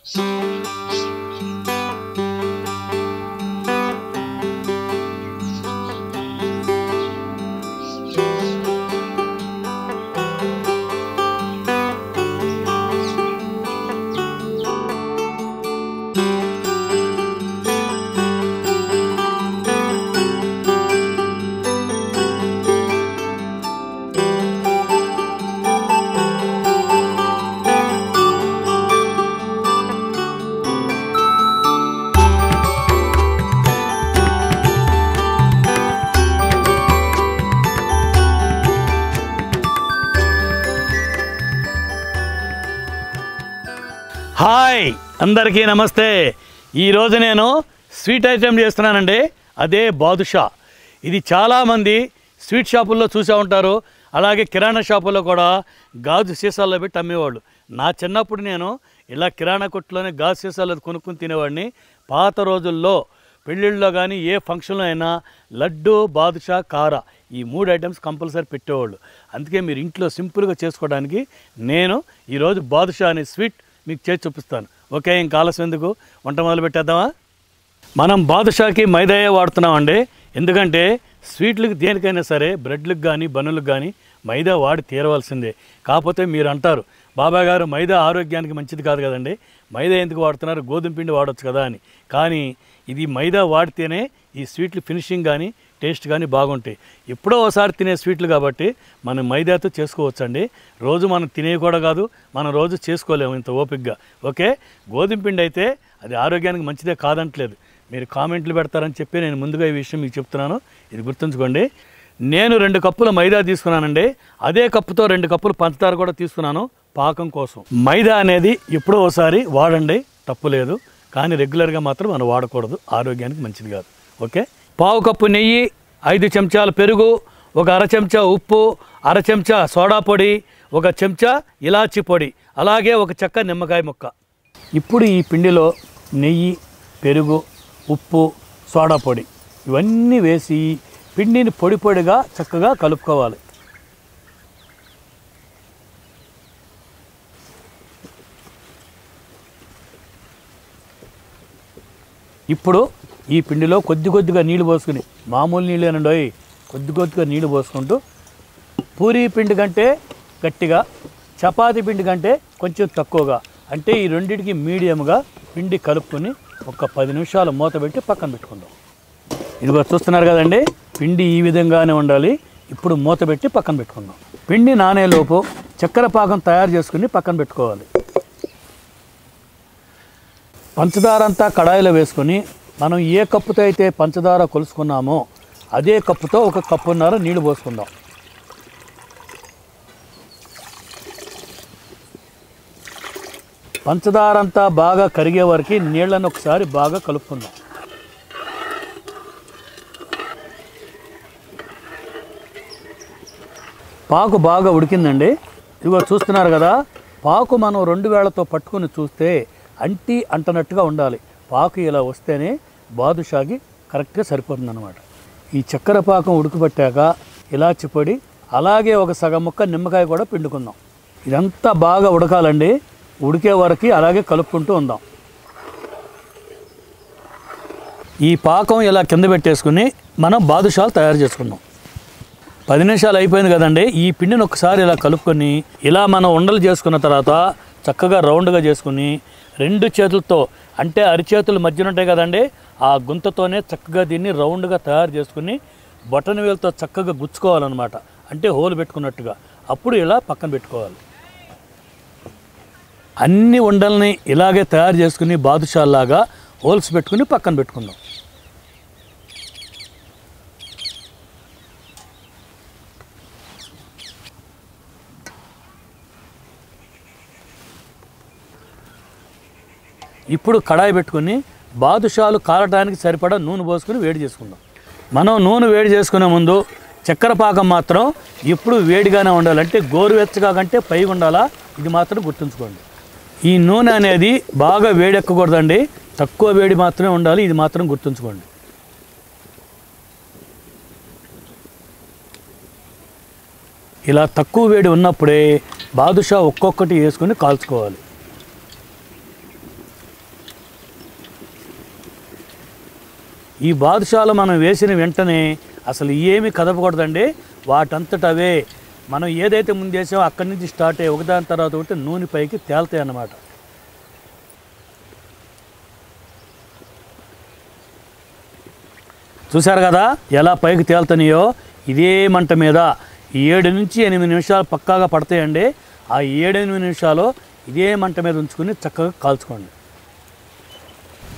Hi అందరికీ నమస్తే. ఈరోజు నేను స్వీట్ ఐటెం చేస్తున్నానండి. అదే బాదుషా. ఇది చాలామంది స్వీట్ షాపుల్లో చూసే ఉంటారు. అలాగే కిరాణా షాపుల్లో కూడా గాజు సీసాల్లో పెట్టి అమ్మేవాళ్ళు. నా చిన్నప్పుడు నేను ఇలా కిరాణా కొట్టులోనే గాజు సీసాల్లో కొనుక్కుని తినేవాడిని. పాత రోజుల్లో పెళ్ళిళ్ళలో కానీ ఏ ఫంక్షన్లో అయినా లడ్డు, బాదుషా, కార ఈ 3 ఐటమ్స్ కంపల్సరీ పెట్టేవాళ్ళు. అందుకే మీరు ఇంట్లో సింపుల్గా చేసుకోవడానికి నేను ఈరోజు బాదుషా అనే స్వీట్ మీకు చేసి చూపిస్తాను. ఓకే, ఇంకా ఆలస్యం ఎందుకు, వంట మొదలు పెట్టేద్దామా? మనం బాదుషాకి మైదాయే వాడుతున్నామండి. ఎందుకంటే స్వీట్లకు దేనికైనా సరే, బ్రెడ్లకు కానీ బన్నులకు కానీ మైదా వాడి తీరవలసిందే. కాకపోతే మీరు అంటారు, బాబాయ్ గారు మైదా ఆరోగ్యానికి మంచిది కాదు కదండి, మైదా ఎందుకు వాడుతున్నారు, గోధుమ పిండి వాడవచ్చు కదా అని. కానీ ఇది మైదా వాడితేనే ఈ స్వీట్లు ఫినిషింగ్ కానీ టేస్ట్ కానీ బాగుంటాయి. ఎప్పుడో ఒకసారి తినే స్వీట్లు కాబట్టి మనం మైదాతో చేసుకోవచ్చండి. రోజు మనం తినేవి కూడా కాదు, మనం రోజు చేసుకోలేము ఇంత ఓపికగా. ఓకే, గోధుమ పిండి అయితే అది ఆరోగ్యానికి మంచిదే కాదంటలేదు. మీరు కామెంట్లు పెడతారని చెప్పి నేను ముందుగా ఈ విషయం మీకు చెప్తున్నాను. ఇది గుర్తుంచుకోండి. నేను 2 కప్పుల మైదా తీసుకున్నానండి. అదే కప్పుతో 2 కప్పులు పంచదార కూడా తీసుకున్నాను పాకం కోసం. మైదా అనేది ఎప్పుడో ఒకసారి వాడండి, తప్పు లేదు. కానీ రెగ్యులర్గా మాత్రం మనం వాడకూడదు, ఆరోగ్యానికి మంచిది కాదు. ఓకే, 1/2 కప్పు నెయ్యి, 5 చెంచాల పెరుగు, 1 అర చెంచా ఉప్పు, 1 చెంచా సోడా పొడి, 1 చెంచా ఇలాచి పొడి, అలాగే 1 చెక్క నిమ్మకాయ ముక్క. ఇప్పుడు ఈ పిండిలో నెయ్యి, పెరుగు, ఉప్పు, సోడా పొడి ఇవన్నీ వేసి పిండిని పొడి పొడిగా చక్కగా కలుపుకోవాలి. ఇప్పుడు ఈ పిండిలో కొద్దిగా నీళ్ళు పోసుకుని, మామూలు నీళ్ళేనండి, కొద్దిగా నీళ్ళు పోసుకుంటూ పూరీ పిండి కంటే గట్టిగా, చపాతీ పిండి కంటే కొంచెం తక్కువగా, అంటే ఈ రెండింటికి మీడియంగా పిండి కలుపుకొని ఒక 10 నిమిషాలు మూత పెట్టి పక్కన పెట్టుకుందాం. ఇదిగో చూస్తున్నారు కదండి, పిండి ఈ విధంగానే ఉండాలి. ఇప్పుడు మూత పెట్టి పక్కన పెట్టుకుందాం. పిండి నానేలోపు చక్కెర పాకం తయారు చేసుకుని పక్కన పెట్టుకోవాలి. పంచదార అంతా కడాయిలో వేసుకొని మనం ఏ కప్పుతో అయితే పంచదార కొలుసుకున్నామో అదే కప్పుతో 1 కప్పున్నర నీళ్లు పోసుకుందాం. పంచదార అంతా బాగా కరిగే వరకు నీళ్లను ఒకసారి బాగా కలుపుకుందాం. పాకు బాగా ఉడికిందండి. ఇదిగో చూస్తున్నారు కదా, పాకు మనం 2 వేళ్లతో పట్టుకుని చూస్తే అంటనట్టుగా ఉండాలి. పాకు ఇలా వస్తేనే బాదుషాకి కరెక్ట్గా సరిపోతుంది అన్నమాట. ఈ చక్కెర పాకం ఉడికిపట్టాక ఇలాచి పొడి, అలాగే 1 సగం ముక్క నిమ్మకాయ కూడా పిండుకుందాం. ఇదంతా బాగా ఉడకాలండి. ఉడికే వరకు అలాగే కలుపుకుంటూ ఉందాం. ఈ పాకం ఇలా కింద పెట్టేసుకుని మనం బాదుషాలు తయారు చేసుకుందాం. 10 నిమిషాలు అయిపోయింది కదండి. ఈ పిండిని ఒకసారి ఇలా కలుపుకొని ఇలా మనం ఉండలు చేసుకున్న తర్వాత చక్కగా రౌండ్గా చేసుకుని 2 చేతులతో, అంటే అరిచేతులు మధ్యన ఉంటాయి కదండి, ఆ గుంతతోనే చక్కగా దీన్ని రౌండ్గా తయారు చేసుకుని బొటన వేలుతో చక్కగా గుచ్చుకోవాలన్నమాట. అంటే హోల్ పెట్టుకున్నట్టుగా. అప్పుడు ఇలా పక్కన పెట్టుకోవాలి. అన్ని ఉండల్ని ఇలాగే తయారు చేసుకుని బాదుషాల్లాగా హోల్స్ పెట్టుకుని పక్కన పెట్టుకుందాం. ఇప్పుడు కడాయి పెట్టుకుని బాదుషాలు కారడానికి సరిపడా నూనె పోసుకుని వేడి చేసుకుందాం. మనం నూనె వేడి చేసుకునే ముందు చక్కెర పాకం మాత్రం ఎప్పుడు వేడిగానే ఉండాలి. అంటే గోరువెచ్చగా కంటే పైగా ఉండాలా, ఇది మాత్రం గుర్తుంచుకోండి. ఈ నూనె అనేది బాగా వేడెక్కకూడదండి, తక్కువ వేడి మాత్రమే ఉండాలి, ఇది మాత్రం గుర్తుంచుకోండి. ఇలా తక్కువ వేడి ఉన్నప్పుడే బాదుషా ఒక్కొక్కటి వేసుకొని కాల్చుకోవాలి. ఈ బాదుషాలు మనం వేసిన వెంటనే అసలు ఏమీ కదపకూడదండి. వాటంతట అవే మనం ఏదైతే ముందు వేసామో అక్కడి నుంచి స్టార్ట్ అయ్యి ఒకదాని తర్వాత ఒకటి నూనె పైకి తేలుతాయి అన్నమాట. చూసారు కదా ఎలా పైకి తేలుతున్నాయో. ఇదే మంట మీద 7 నుంచి 8 నిమిషాలు పక్కాగా పడతాయండి. ఆ 7-8 నిమిషాలు ఇదే మంట మీద ఉంచుకుని చక్కగా కాల్చుకోండి.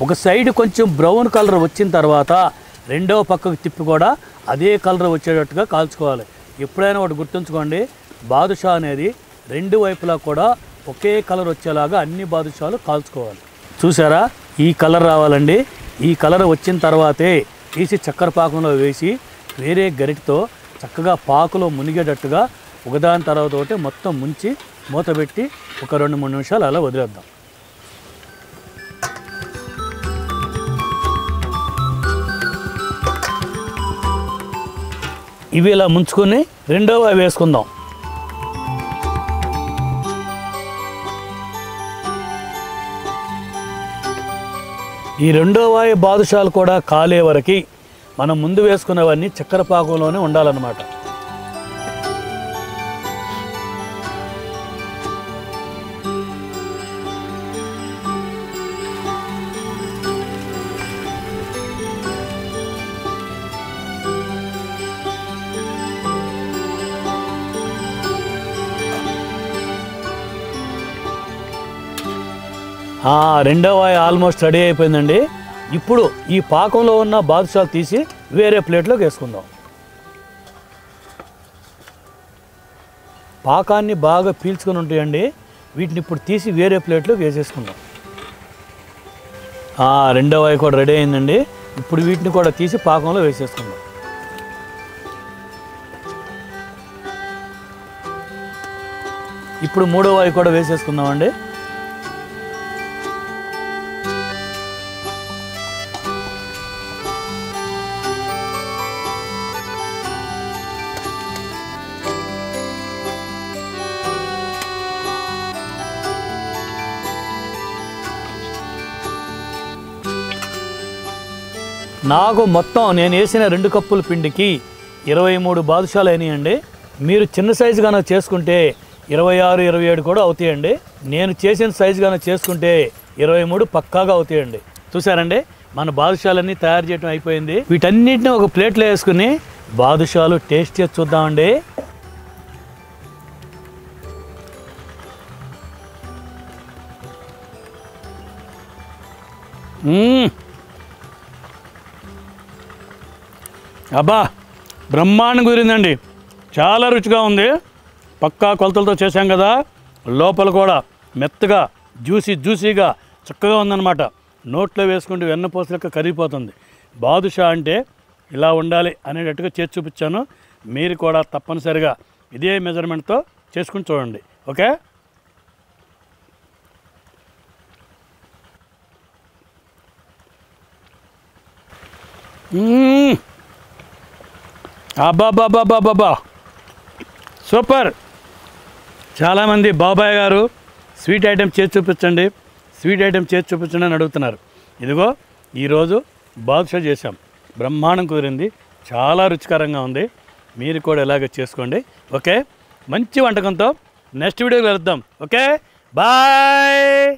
ఒక సైడ్ కొంచెం బ్రౌన్ కలర్ వచ్చిన తర్వాత రెండవ పక్కకు తిప్పి కూడా అదే కలర్ వచ్చేటట్టుగా కాల్చుకోవాలి. ఎప్పుడైనా ఒకటి గుర్తుంచుకోండి, బాదుషా అనేది 2 వైపులా కూడా ఒకే కలర్ వచ్చేలాగా అన్ని బాదుషాలు కాల్చుకోవాలి. చూసారా ఈ కలర్ రావాలండి. ఈ కలర్ వచ్చిన తర్వాతే తీసి చక్కెర పాకంలో వేసి వేరే గరిటతో చక్కగా పాకులో మునిగేటట్టుగా ఒకదాని తర్వాత ఒకటి మొత్తం ముంచి మూత పెట్టి ఒక 2-3 నిమిషాలు అలా వదిలేద్దాం. ఇవి ఇలా ముంచుకొని రెండవ వేసుకుందాం. ఈ రెండవ బాదుషాలు కూడా కాలే వరకు మనం ముందు వేసుకున్నవన్నీ చక్కెర పాకంలోనే ఉండాలన్నమాట. రెండవ ఆల్మోస్ట్ రెడీ అయిపోయిందండి. ఇప్పుడు ఈ పాకంలో ఉన్న బాదుషాలు తీసి వేరే ప్లేట్లోకి వేసుకుందాం. పాకాన్ని బాగా పీల్చుకొని ఉంటాయండి. వీటిని ఇప్పుడు తీసి వేరే ప్లేట్లోకి వేసేసుకుందాం. రెండవ కూడా రెడీ అయిందండి. ఇప్పుడు వీటిని కూడా తీసి పాకంలో వేసేసుకుందాం. ఇప్పుడు మూడవ కూడా వేసేసుకుందామండి. నాకు మొత్తం నేను వేసిన 2 కప్పుల పిండికి 23 బాదుషాలు అయినాయండి. మీరు చిన్న సైజు కనుక చేసుకుంటే 26, 27 కూడా అవుతాయండి. నేను చేసిన సైజు కనుక చేసుకుంటే 23 పక్కాగా అవుతాయండి. చూసారండి మన బాదుషాలన్నీ తయారు చేయడం అయిపోయింది. వీటన్నిటిని ఒక ప్లేట్లో వేసుకుని బాదుషాలు టేస్ట్ చేసి చూద్దామండి. అబ్బా బ్రహ్మాండం కుదిరిందండి. చాలా రుచిగా ఉంది. పక్కా కొలతలతో చేశాం కదా. లోపల కూడా మెత్తగా జ్యూసీగా చక్కగా ఉందన్నమాట. నోట్లో వేసుకుంటే వెన్నపూస లెక్క కరిగిపోతుంది. బాదుషా అంటే ఇలా ఉండాలి అనేటట్టుగా చేసి చూపించాను. మీరు కూడా తప్పనిసరిగా ఇదే మెజర్మెంట్తో చేసుకుని చూడండి. ఓకే. అబ్బాబ్బాబ్బాబ్బాబ్బా సూపర్. చాలామంది బాబాయ్ గారు స్వీట్ ఐటెం చేసి చూపించండి, స్వీట్ ఐటెం చేసి చూపించండి అని అడుగుతున్నారు. ఇదిగో ఈరోజు బాదుషా చేసాం. బ్రహ్మాండం కుదిరింది. చాలా రుచికరంగా ఉంది. మీరు కూడా ఇలాగ చేసుకోండి. ఓకే. మంచి వంటకంతో నెక్స్ట్ వీడియోలో కలుద్దాం. Okay bye.